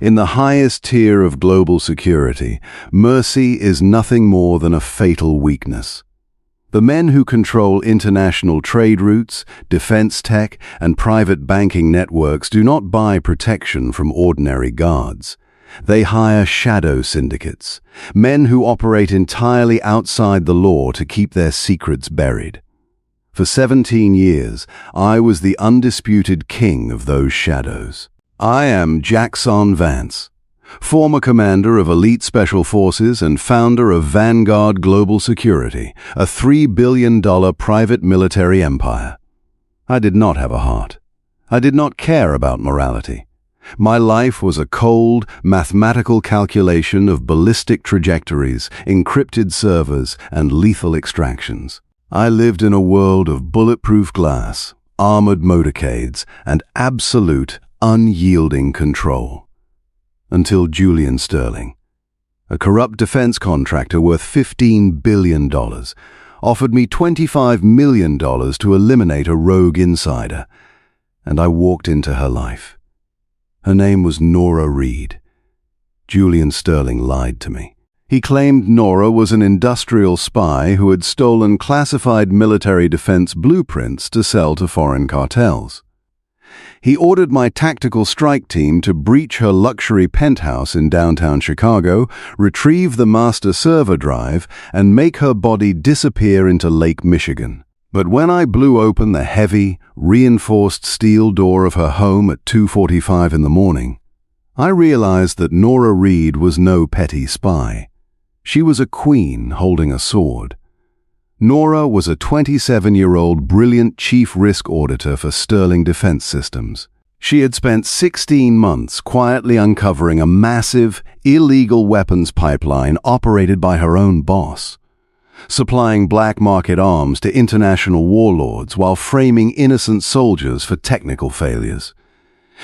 In the highest tier of global security, mercy is nothing more than a fatal weakness. The men who control international trade routes, defense tech, and private banking networks do not buy protection from ordinary guards. They hire shadow syndicates, men who operate entirely outside the law to keep their secrets buried. For 17 years, I was the undisputed king of those shadows. I am Jaxson Vance, former commander of Elite Special Forces and founder of Vanguard Global Security, a $3 billion private military empire. I did not have a heart. I did not care about morality. My life was a cold, mathematical calculation of ballistic trajectories, encrypted servers, and lethal extractions. I lived in a world of bulletproof glass, armored motorcades, and absolute, unyielding control. Until Julian Sterling, a corrupt defense contractor worth $15 billion, offered me $25 million to eliminate a rogue insider, and I walked into her life. Her name was Nora Reed. Julian Sterling lied to me. He claimed Nora was an industrial spy who had stolen classified military defense blueprints to sell to foreign cartels. He ordered my tactical strike team to breach her luxury penthouse in downtown Chicago, retrieve the master server drive, and make her body disappear into Lake Michigan. But when I blew open the heavy, reinforced steel door of her home at 2:45 in the morning, I realized that Nora Reed was no petty spy. She was a queen holding a sword. Nora was a 27-year-old brilliant chief risk auditor for Sterling Defense Systems. She had spent 16 months quietly uncovering a massive, illegal weapons pipeline operated by her own boss, supplying black market arms to international warlords while framing innocent soldiers for technical failures.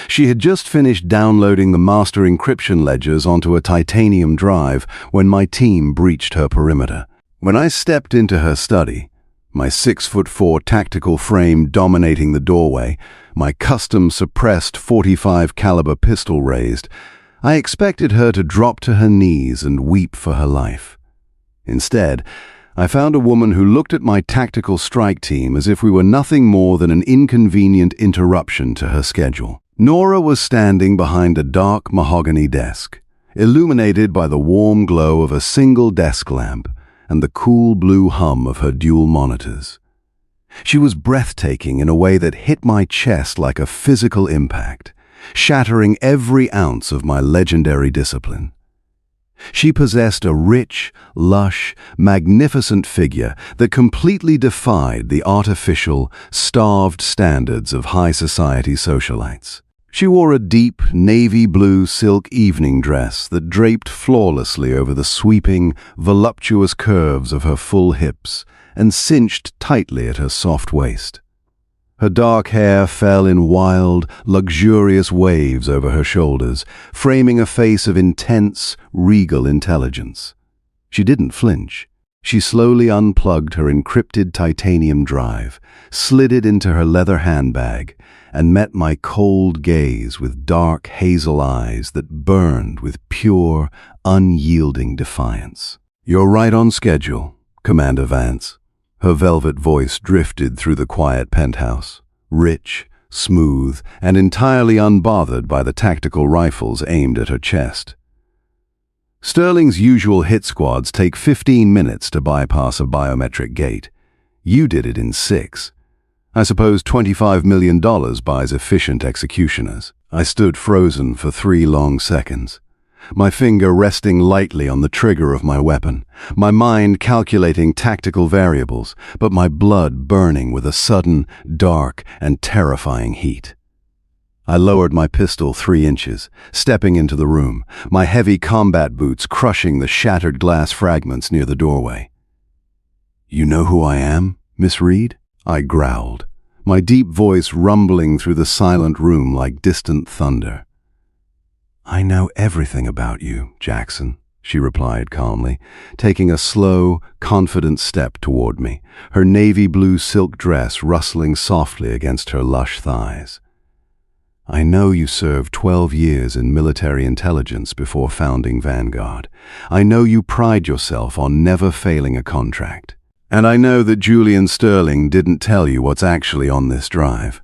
She had just finished downloading the master encryption ledgers onto a titanium drive when my team breached her perimeter. When I stepped into her study, my 6'4" tactical frame dominating the doorway, my custom suppressed .45 caliber pistol raised, I expected her to drop to her knees and weep for her life. Instead, I found a woman who looked at my tactical strike team as if we were nothing more than an inconvenient interruption to her schedule. Nora was standing behind a dark mahogany desk, illuminated by the warm glow of a single desk lamp and the cool blue hum of her dual monitors. She was breathtaking in a way that hit my chest like a physical impact, shattering every ounce of my legendary discipline. She possessed a rich, lush, magnificent figure that completely defied the artificial, starved standards of high society socialites. She wore a deep, navy blue silk evening dress that draped flawlessly over the sweeping, voluptuous curves of her full hips and cinched tightly at her soft waist. Her dark hair fell in wild, luxurious waves over her shoulders, framing a face of intense, regal intelligence. She didn't flinch. She slowly unplugged her encrypted titanium drive, slid it into her leather handbag, and met my cold gaze with dark hazel eyes that burned with pure, unyielding defiance. "You're right on schedule, Commander Vance." Her velvet voice drifted through the quiet penthouse, rich, smooth, and entirely unbothered by the tactical rifles aimed at her chest. Sterling's usual hit squads take 15 minutes to bypass a biometric gate. You did it in 6. I suppose $25 million buys efficient executioners. I stood frozen for 3 long seconds, my finger resting lightly on the trigger of my weapon, my mind calculating tactical variables, but my blood burning with a sudden, dark, and terrifying heat. I lowered my pistol 3 inches, stepping into the room, my heavy combat boots crushing the shattered glass fragments near the doorway. "You know who I am, Miss Reed?" I growled, my deep voice rumbling through the silent room like distant thunder. "I know everything about you, Jaxson," she replied calmly, taking a slow, confident step toward me, her navy blue silk dress rustling softly against her lush thighs. I know you served 12 years in military intelligence before founding Vanguard. I know you pride yourself on never failing a contract. And I know that Julian Sterling didn't tell you what's actually on this drive."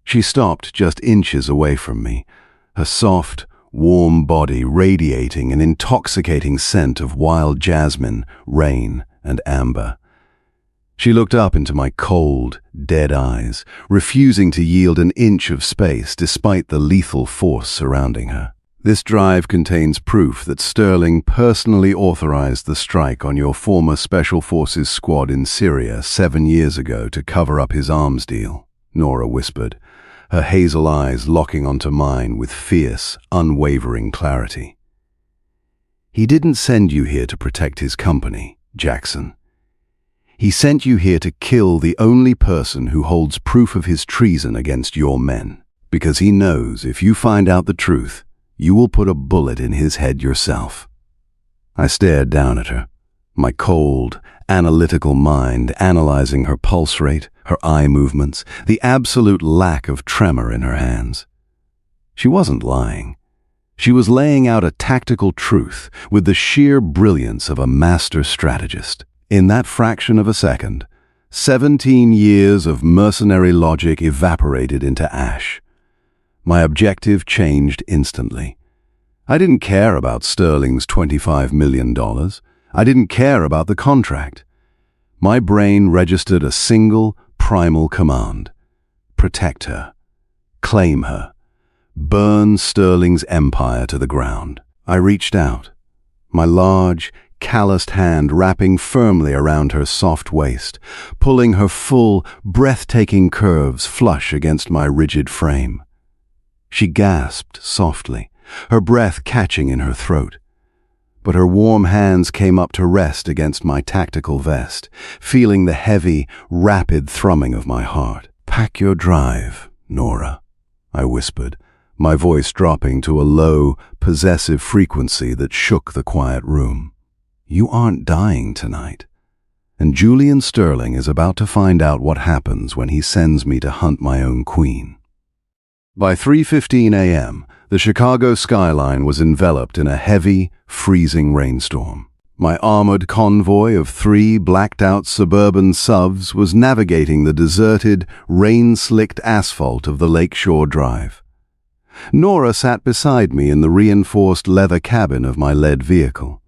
She stopped just inches away from me, her soft, warm body radiating an intoxicating scent of wild jasmine, rain, and amber. She looked up into my cold, dead eyes, refusing to yield an inch of space despite the lethal force surrounding her. "This drive contains proof that Sterling personally authorized the strike on your former Special Forces squad in Syria 7 years ago to cover up his arms deal," Nora whispered, her hazel eyes locking onto mine with fierce, unwavering clarity. "He didn't send you here to protect his company, Jaxson. He sent you here to kill the only person who holds proof of his treason against your men, because he knows if you find out the truth, you will put a bullet in his head yourself." I stared down at her, my cold, analytical mind analyzing her pulse rate, her eye movements, the absolute lack of tremor in her hands. She wasn't lying. She was laying out a tactical truth with the sheer brilliance of a master strategist. In that fraction of a second, 17 years of mercenary logic evaporated into ash. My objective changed instantly. I didn't care about Sterling's $25 million. I didn't care about the contract. My brain registered a single, primal command: protect her, claim her, burn Sterling's empire to the ground. I reached out, my large, calloused hand wrapping firmly around her soft waist, pulling her full, breathtaking curves flush against my rigid frame. She gasped softly, her breath catching in her throat. But her warm hands came up to rest against my tactical vest, feeling the heavy, rapid thrumming of my heart. "Pack your drive, Nora," I whispered, my voice dropping to a low, possessive frequency that shook the quiet room. "You aren't dying tonight, and Julian Sterling is about to find out what happens when he sends me to hunt my own queen." By 3:15 a.m., the Chicago skyline was enveloped in a heavy, freezing rainstorm. My armored convoy of 3 blacked-out suburban SUVs was navigating the deserted, rain-slicked asphalt of the Lakeshore Drive. Nora sat beside me in the reinforced leather cabin of my lead vehicle.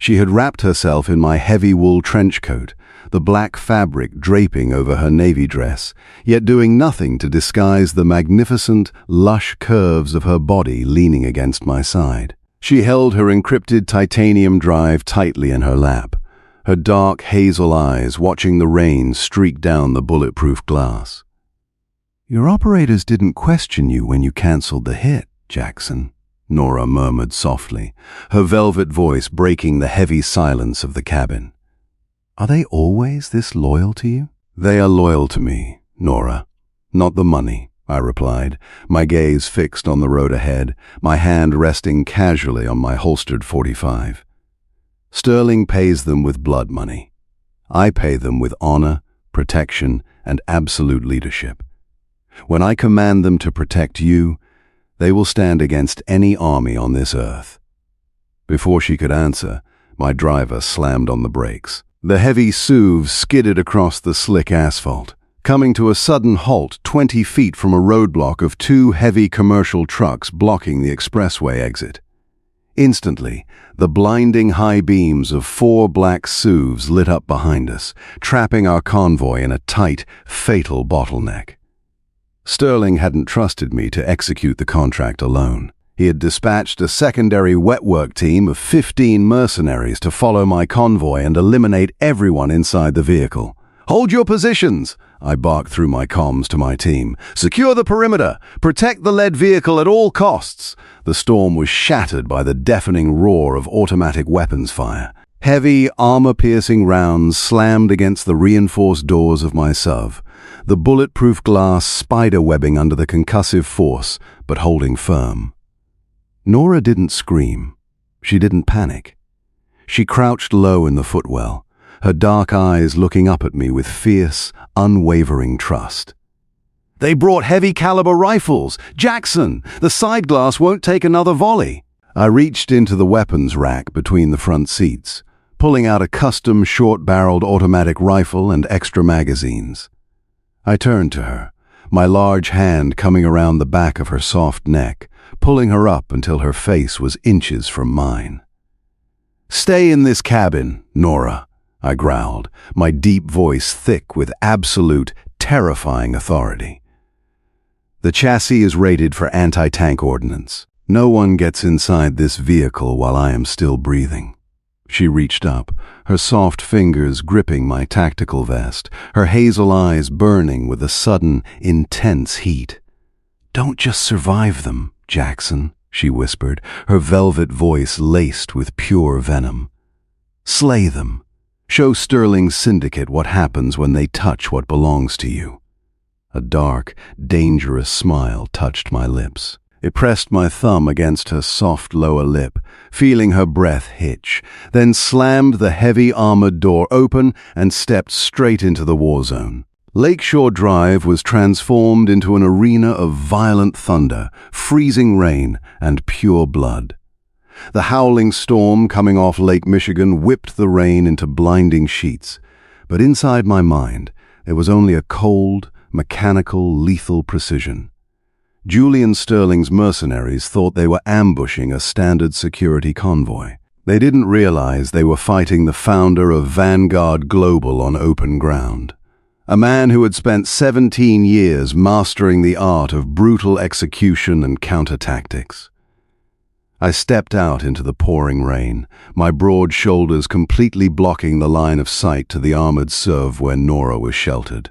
She had wrapped herself in my heavy wool trench coat, the black fabric draping over her navy dress, yet doing nothing to disguise the magnificent, lush curves of her body leaning against my side. She held her encrypted titanium drive tightly in her lap, her dark hazel eyes watching the rain streak down the bulletproof glass. "Your operators didn't question you when you canceled the hit, Jaxson," Nora murmured softly, her velvet voice breaking the heavy silence of the cabin. "Are they always this loyal to you?" "They are loyal to me, Nora. Not the money," I replied, my gaze fixed on the road ahead, my hand resting casually on my holstered .45. "Sterling pays them with blood money. I pay them with honor, protection, and absolute leadership. When I command them to protect you, they will stand against any army on this earth." Before she could answer, my driver slammed on the brakes. The heavy SUV skidded across the slick asphalt, coming to a sudden halt 20 feet from a roadblock of 2 heavy commercial trucks blocking the expressway exit. Instantly, the blinding high beams of 4 black SUVs lit up behind us, trapping our convoy in a tight, fatal bottleneck. Sterling hadn't trusted me to execute the contract alone. He had dispatched a secondary wetwork team of 15 mercenaries to follow my convoy and eliminate everyone inside the vehicle. "Hold your positions!" I barked through my comms to my team. "Secure the perimeter! Protect the lead vehicle at all costs!" The storm was shattered by the deafening roar of automatic weapons fire. Heavy, armor-piercing rounds slammed against the reinforced doors of my SUV, the bulletproof glass spider-webbing under the concussive force, but holding firm. Nora didn't scream. She didn't panic. She crouched low in the footwell, her dark eyes looking up at me with fierce, unwavering trust. "They brought heavy-caliber rifles! Jaxson, the side glass won't take another volley!" I reached into the weapons rack between the front seats, pulling out a custom short-barreled automatic rifle and extra magazines. I turned to her, my large hand coming around the back of her soft neck, pulling her up until her face was inches from mine. "Stay in this cabin, Nora," I growled, my deep voice thick with absolute, terrifying authority. "The chassis is rated for anti-tank ordnance. No one gets inside this vehicle while I am still breathing." She reached up, her soft fingers gripping my tactical vest, her hazel eyes burning with a sudden, intense heat. "Don't just survive them, Jaxson," she whispered, her velvet voice laced with pure venom. "Slay them. Show Sterling's syndicate what happens when they touch what belongs to you." A dark, dangerous smile touched my lips. It pressed my thumb against her soft lower lip, feeling her breath hitch, then slammed the heavy armored door open and stepped straight into the war zone. Lakeshore Drive was transformed into an arena of violent thunder, freezing rain, and pure blood. The howling storm coming off Lake Michigan whipped the rain into blinding sheets, but inside my mind there was only a cold, mechanical, lethal precision. Julian Sterling's mercenaries thought they were ambushing a standard security convoy. They didn't realize they were fighting the founder of Vanguard Global on open ground. A man who had spent 17 years mastering the art of brutal execution and counter-tactics. I stepped out into the pouring rain, my broad shoulders completely blocking the line of sight to the armored serve where Nora was sheltered.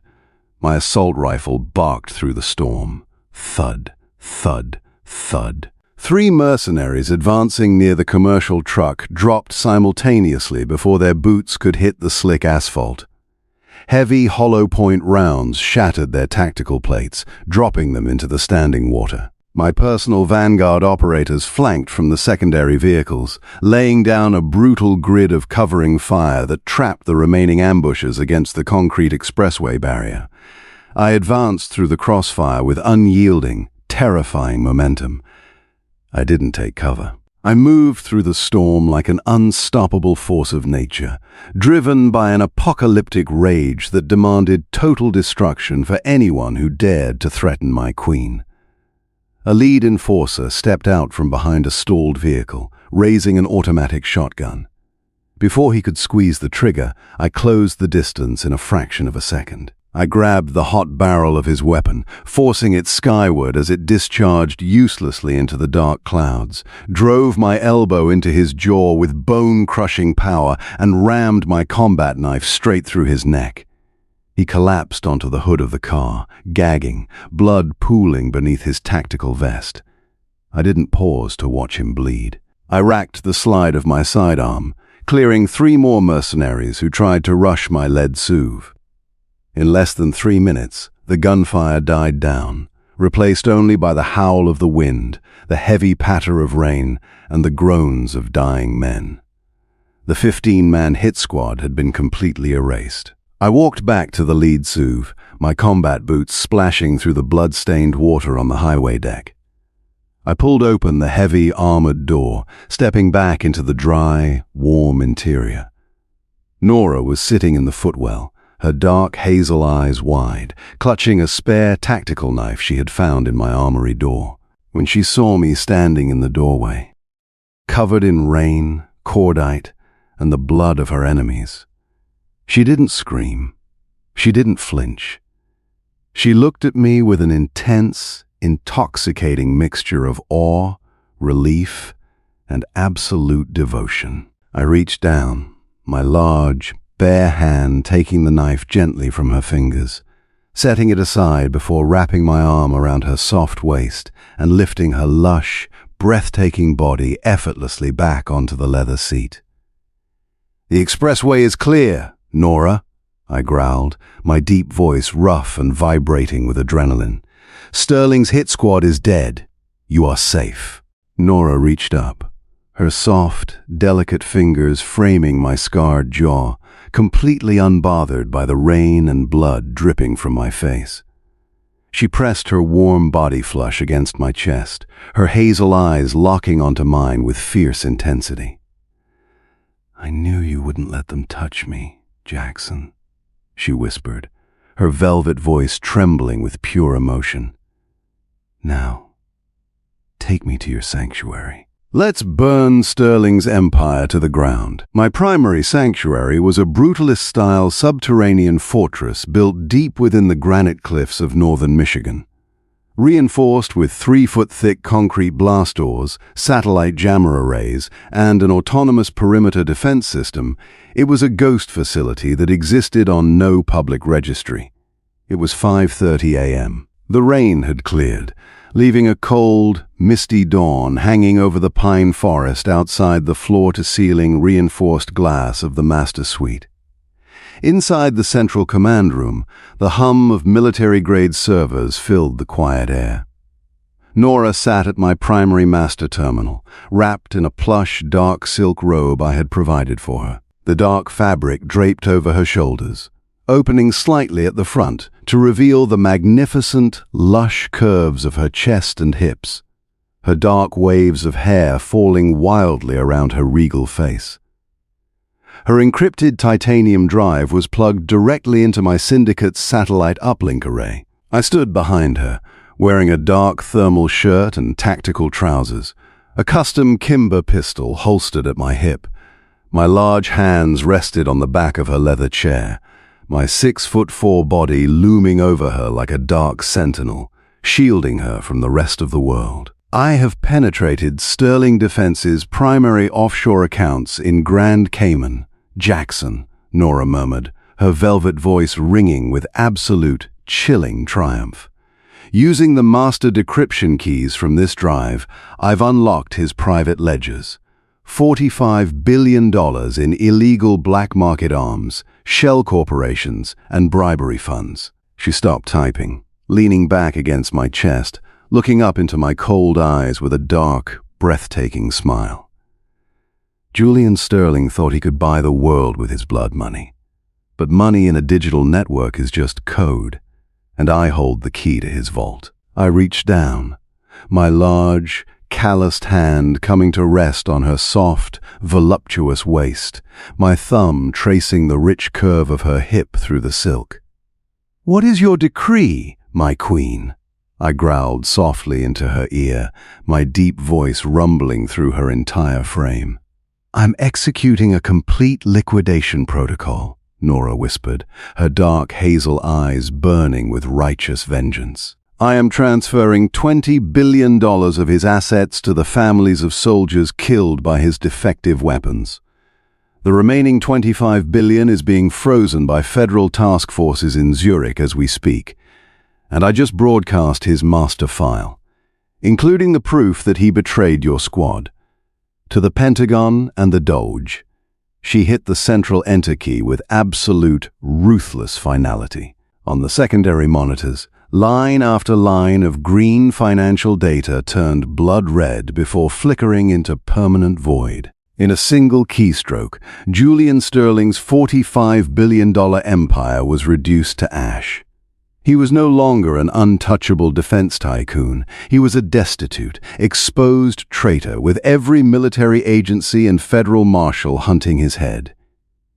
My assault rifle barked through the storm. Thud, thud, thud. 3 mercenaries advancing near the commercial truck dropped simultaneously before their boots could hit the slick asphalt. Heavy hollow-point rounds shattered their tactical plates, dropping them into the standing water. My personal Vanguard operators flanked from the secondary vehicles, laying down a brutal grid of covering fire that trapped the remaining ambushers against the concrete expressway barrier. I advanced through the crossfire with unyielding, terrifying momentum. I didn't take cover. I moved through the storm like an unstoppable force of nature, driven by an apocalyptic rage that demanded total destruction for anyone who dared to threaten my queen. A lead enforcer stepped out from behind a stalled vehicle, raising an automatic shotgun. Before he could squeeze the trigger, I closed the distance in a fraction of a second. I grabbed the hot barrel of his weapon, forcing it skyward as it discharged uselessly into the dark clouds, drove my elbow into his jaw with bone-crushing power, and rammed my combat knife straight through his neck. He collapsed onto the hood of the car, gagging, blood pooling beneath his tactical vest. I didn't pause to watch him bleed. I racked the slide of my sidearm, clearing 3 more mercenaries who tried to rush my lead SUV. In less than 3 minutes, the gunfire died down, replaced only by the howl of the wind, the heavy patter of rain, and the groans of dying men. The 15-man hit squad had been completely erased. I walked back to the lead SUV, my combat boots splashing through the blood-stained water on the highway deck. I pulled open the heavy, armored door, stepping back into the dry, warm interior. Nora was sitting in the footwell, her dark hazel eyes wide, clutching a spare tactical knife she had found in my armory door. When she saw me standing in the doorway, covered in rain, cordite, and the blood of her enemies, she didn't scream. She didn't flinch. She looked at me with an intense, intoxicating mixture of awe, relief, and absolute devotion. I reached down, my large, bare hand taking the knife gently from her fingers, setting it aside before wrapping my arm around her soft waist and lifting her lush, breathtaking body effortlessly back onto the leather seat. "The expressway is clear, Nora," I growled, my deep voice rough and vibrating with adrenaline. "Sterling's hit squad is dead. You are safe." Nora reached up, her soft, delicate fingers framing my scarred jaw, completely unbothered by the rain and blood dripping from my face. She pressed her warm body flush against my chest, her hazel eyes locking onto mine with fierce intensity. "I knew you wouldn't let them touch me, Jaxson," she whispered, her velvet voice trembling with pure emotion. "Now, take me to your sanctuary." Let's burn Sterling's empire to the ground. My primary sanctuary was a brutalist-style subterranean fortress built deep within the granite cliffs of northern Michigan. Reinforced with 3-foot-thick concrete blast doors, satellite jammer arrays, and an autonomous perimeter defense system, it was a ghost facility that existed on no public registry. It was 5:30 a.m. The rain had cleared, leaving a cold, misty dawn hanging over the pine forest outside the floor-to-ceiling reinforced glass of the master suite. Inside the central command room, the hum of military-grade servers filled the quiet air. Nora sat at my primary master terminal, wrapped in a plush, dark silk robe I had provided for her. The dark fabric draped over her shoulders, opening slightly at the front to reveal the magnificent, lush curves of her chest and hips, her dark waves of hair falling wildly around her regal face. Her encrypted titanium drive was plugged directly into my syndicate's satellite uplink array. I stood behind her, wearing a dark thermal shirt and tactical trousers, a custom Kimber pistol holstered at my hip. My large hands rested on the back of her leather chair, my 6'4" body looming over her like a dark sentinel, shielding her from the rest of the world. "I have penetrated Sterling Defense's primary offshore accounts in Grand Cayman, Jaxson," Nora murmured, her velvet voice ringing with absolute, chilling triumph. "Using the master decryption keys from this drive, I've unlocked his private ledgers. $45 billion in illegal black market arms, shell corporations, and bribery funds." She stopped typing, leaning back against my chest, looking up into my cold eyes with a dark, breathtaking smile. Julian Sterling thought he could buy the world with his blood money. But money in a digital network is just code, and I hold the key to his vault. I reached down, my large, calloused hand coming to rest on her soft, voluptuous waist, my thumb tracing the rich curve of her hip through the silk. "What is your decree, my queen?" I growled softly into her ear, my deep voice rumbling through her entire frame. "I'm executing a complete liquidation protocol," Nora whispered, her dark hazel eyes burning with righteous vengeance. "I am transferring $20 billion of his assets to the families of soldiers killed by his defective weapons. The remaining $25 billion is being frozen by federal task forces in Zurich as we speak, and I just broadcast his master file, including the proof that he betrayed your squad, to the Pentagon and the Doge." She hit the central enter key with absolute, ruthless finality. On the secondary monitors, line after line of green financial data turned blood red before flickering into permanent void. In a single keystroke, Julian Sterling's $45 billion empire was reduced to ash. He was no longer an untouchable defense tycoon. He was a destitute, exposed traitor with every military agency and federal marshal hunting his head.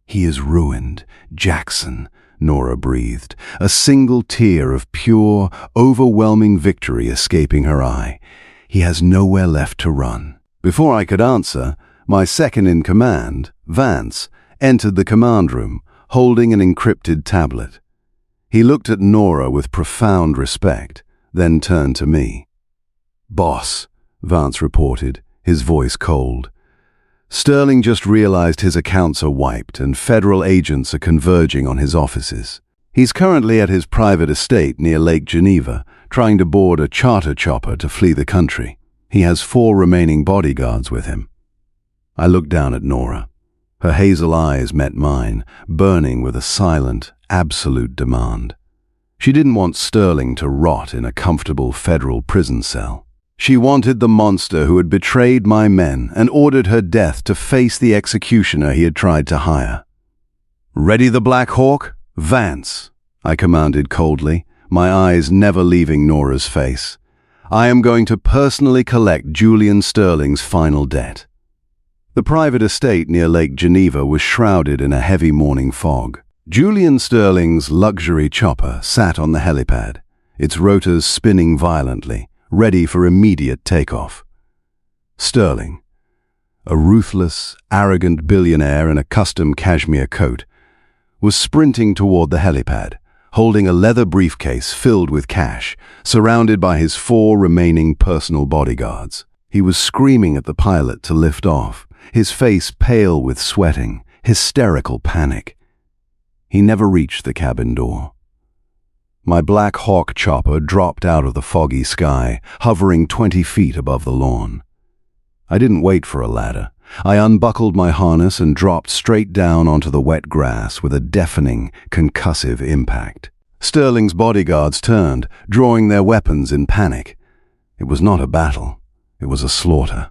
"He is ruined, Jaxson," Nora breathed, a single tear of pure, overwhelming victory escaping her eye. "He has nowhere left to run." Before I could answer, my second-in-command, Vance, entered the command room, holding an encrypted tablet. He looked at Nora with profound respect, then turned to me. "Boss," Vance reported, his voice cold. "Sterling just realized his accounts are wiped and federal agents are converging on his offices. He's currently at his private estate near Lake Geneva, trying to board a charter chopper to flee the country. He has 4 remaining bodyguards with him." I looked down at Nora. Her hazel eyes met mine, burning with a silent, absolute demand. She didn't want Sterling to rot in a comfortable federal prison cell. She wanted the monster who had betrayed my men and ordered her death to face the executioner he had tried to hire. "Ready the Black Hawk? Vance," I commanded coldly, my eyes never leaving Nora's face. I am going to personally collect Julian Sterling's final debt. The private estate near Lake Geneva was shrouded in a heavy morning fog. Julian Sterling's luxury chopper sat on the helipad, its rotors spinning violently, ready for immediate takeoff. Sterling, a ruthless, arrogant billionaire in a custom cashmere coat, was sprinting toward the helipad, holding a leather briefcase filled with cash, surrounded by his 4 remaining personal bodyguards. He was screaming at the pilot to lift off, his face pale with sweating, hysterical panic. He never reached the cabin door. My Black Hawk chopper dropped out of the foggy sky, hovering 20 feet above the lawn. I didn't wait for a ladder. I unbuckled my harness and dropped straight down onto the wet grass with a deafening, concussive impact. Sterling's bodyguards turned, drawing their weapons in panic. It was not a battle. It was a slaughter.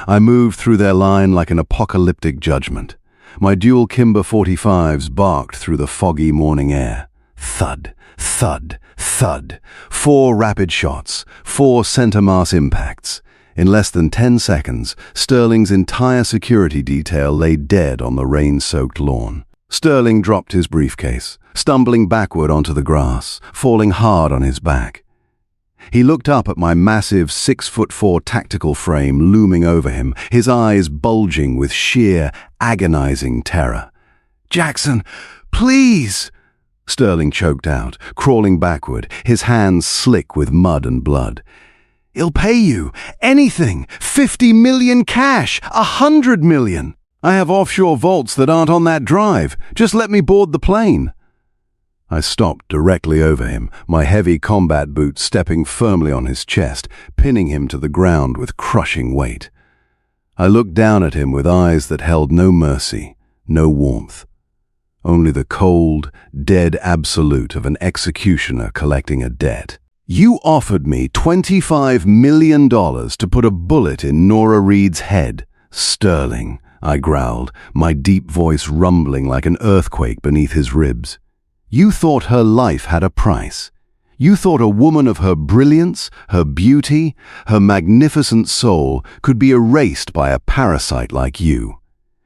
I moved through their line like an apocalyptic judgment. My dual Kimber 45s barked through the foggy morning air. Thud, thud, thud. 4 rapid shots, 4 center-mass impacts. In less than 10 seconds, Sterling's entire security detail lay dead on the rain-soaked lawn. Sterling dropped his briefcase, stumbling backward onto the grass, falling hard on his back. He looked up at my massive 6'4" tactical frame looming over him, his eyes bulging with sheer, agonizing terror. "Jaxson, please!" Sterling choked out, crawling backward, his hands slick with mud and blood. "He'll pay you. Anything. 50 million cash. 100 million. I have offshore vaults that aren't on that drive. Just let me board the plane." I stopped directly over him, my heavy combat boots stepping firmly on his chest, pinning him to the ground with crushing weight. I looked down at him with eyes that held no mercy, no warmth. Only the cold, dead absolute of an executioner collecting a debt. "You offered me $25 million to put a bullet in Nora Reed's head, Sterling," I growled, my deep voice rumbling like an earthquake beneath his ribs. "You thought her life had a price. You thought a woman of her brilliance, her beauty, her magnificent soul could be erased by a parasite like you.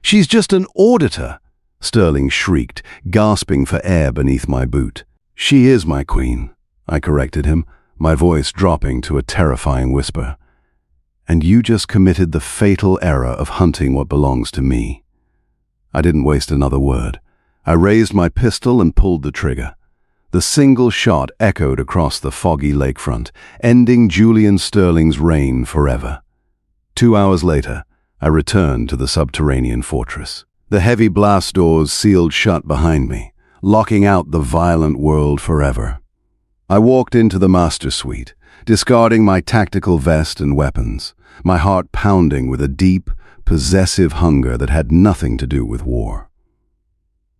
She's just an auditor," Sterling shrieked, gasping for air beneath my boot. "She is my queen," I corrected him, my voice dropping to a terrifying whisper. "And you just committed the fatal error of hunting what belongs to me." I didn't waste another word. I raised my pistol and pulled the trigger. The single shot echoed across the foggy lakefront, ending Julian Sterling's reign forever. 2 hours later, I returned to the Subterranean Fortress. The heavy blast doors sealed shut behind me, locking out the violent world forever. I walked into the master suite, discarding my tactical vest and weapons, my heart pounding with a deep, possessive hunger that had nothing to do with war.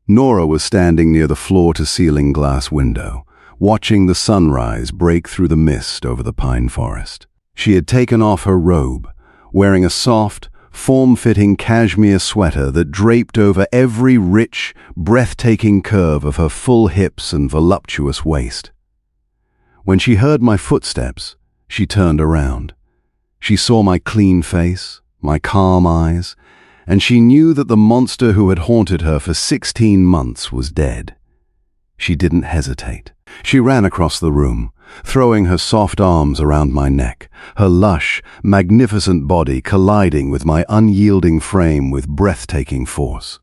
Nora was standing near the floor-to-ceiling glass window, watching the sunrise break through the mist over the pine forest. She had taken off her robe, wearing a soft, form-fitting cashmere sweater that draped over every rich, breathtaking curve of her full hips and voluptuous waist. When she heard my footsteps, she turned around. She saw my clean face, my calm eyes, and she knew that the monster who had haunted her for 16 months was dead. She didn't hesitate. She ran across the room, throwing her soft arms around my neck, her lush, magnificent body colliding with my unyielding frame with breathtaking force.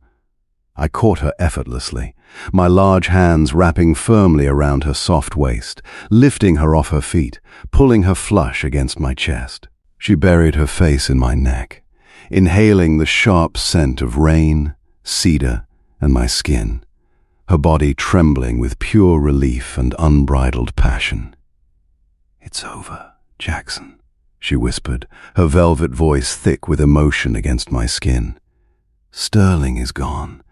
I caught her effortlessly, my large hands wrapping firmly around her soft waist, lifting her off her feet, pulling her flush against my chest. She buried her face in my neck, inhaling the sharp scent of rain, cedar, and my skin, her body trembling with pure relief and unbridled passion. "It's over, Jaxson," she whispered, her velvet voice thick with emotion against my skin. "Sterling is gone.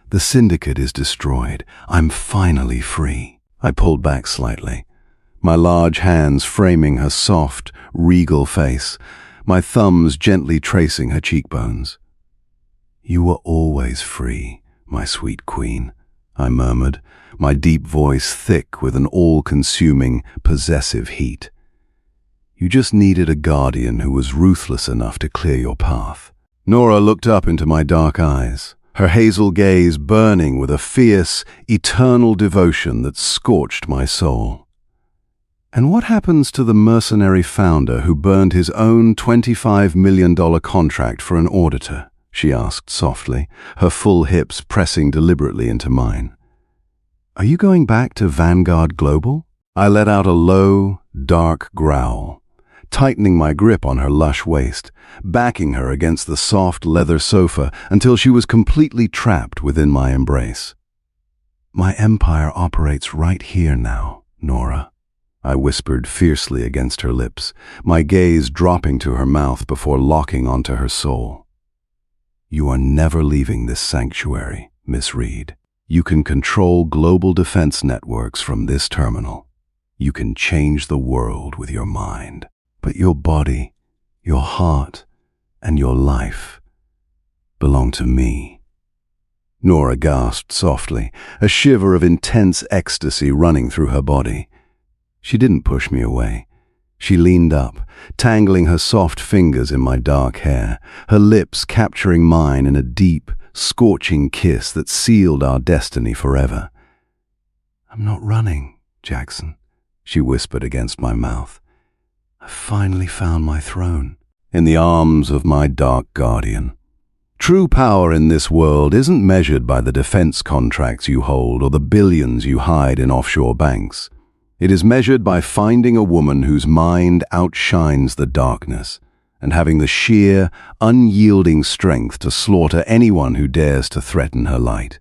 The syndicate is destroyed. I'm finally free." I pulled back slightly, my large hands framing her soft, regal face, my thumbs gently tracing her cheekbones. "You were always free, my sweet queen," I murmured, my deep voice thick with an all-consuming, possessive heat. You just needed a guardian who was ruthless enough to clear your path. Nora looked up into my dark eyes, her hazel gaze burning with a fierce, eternal devotion that scorched my soul. And what happens to the mercenary founder who burned his own $25 million contract for an auditor? She asked softly, her full hips pressing deliberately into mine. Are you going back to Vanguard Global? I let out a low, dark growl, tightening my grip on her lush waist, backing her against the soft leather sofa until she was completely trapped within my embrace. My empire operates right here now, Nora, I whispered fiercely against her lips, my gaze dropping to her mouth before locking onto her soul. You are never leaving this sanctuary, Miss Reed. You can control global defense networks from this terminal. You can change the world with your mind. But your body, your heart, and your life belong to me. Nora gasped softly, a shiver of intense ecstasy running through her body. She didn't push me away. She leaned up, tangling her soft fingers in my dark hair, her lips capturing mine in a deep, scorching kiss that sealed our destiny forever. I'm not running, Jaxson, she whispered against my mouth. I finally found my throne, in the arms of my dark guardian. True power in this world isn't measured by the defense contracts you hold or the billions you hide in offshore banks. It is measured by finding a woman whose mind outshines the darkness and having the sheer, unyielding strength to slaughter anyone who dares to threaten her light.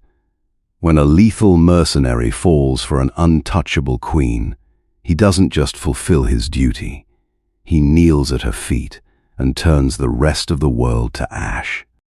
When a lethal mercenary falls for an untouchable queen, he doesn't just fulfill his duty. He kneels at her feet and turns the rest of the world to ash.